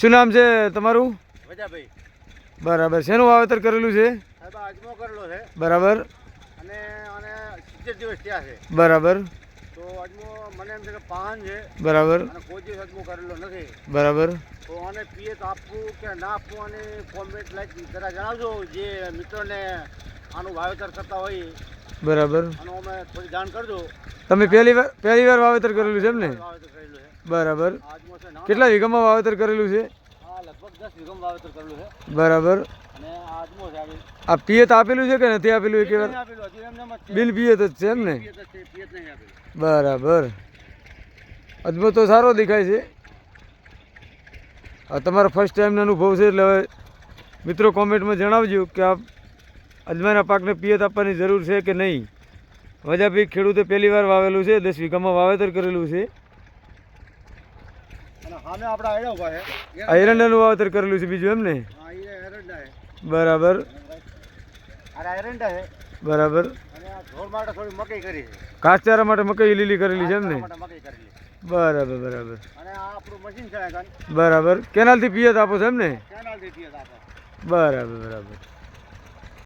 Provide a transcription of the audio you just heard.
શું નામ છે તમારું? વજાભાઈ. બરાબર. શેનું વાવેતર કરેલું છે? સાહેબ અજમો કરેલો છે બરાબર. અને આને 70 દિવસ થયા છે. બરાબર. તો અજમો મને એમ છે કે પાન છે બરાબર. અને કોઈ દિવસ અજમો કરેલો નથી. બરાબર. તો આને પિયત આપવું કે ના આપવું અને કોમેન્ટ લાઈક જરા જણાવજો જે મિત્રોને આનું વાવેતર કરતા હોય. બરાબર. આનું અમે થોડી જાણ કરજો. તમે પહેલી વાર વાવેતર કરેલું છે એમ ને? વાવેતર કરેલું છે. બરાબર. આજમો છે નાનો. કેટલા વીઘામાં વાવેતર કરેલું છે? આ લગભગ 10 વીઘામાં વાવેતર કરેલું છે. બરાબર. અને આ આજમો છે આ પિયત આપેલું છે કે નથી આપેલું? એક વાર આપેલું હજુ એમને એમ જ છે. બિન પિયત જ છે એમ ને? પિયત જ છે, પિયત નહીં આપેલું. બરાબર. અજમો તો સારો દેખાય છે. આ તમારા ફર્સ્ટ ટાઈમનો અનુભવ છે એટલે હવે મિત્રો કોમેન્ટમાં જણાવજો કે આ અજમાના પાકને પિયત આપવાની જરૂર છે કે નહીં. વજાભાઈ ખેડૂતે પહેલી વાર વાવેલું છે, 10 વીઘામાં વાવેતર કરેલું છે. અને સામે આપણા આયડા ઉભા છે. આ એરંડાનું વાવેતર કરેલું છે બીજું એમ ને? હા, એ એરંડા છે. બરાબર. આ એરંડા છે. બરાબર. અને આ ઢોર માટે થોડી મકાઈ કરી છે. ઘાસચારા માટે મકાઈ લીલી કરેલી છે એમ ને? માટે મકાઈ કરેલી. બરાબર. બરાબર. અને આ આપણું મશીન છે કાન. બરાબર. કેનાલથી પિયત આપો છો એમ ને? કેનાલથી પિયત આપે. બરાબર. બરાબર.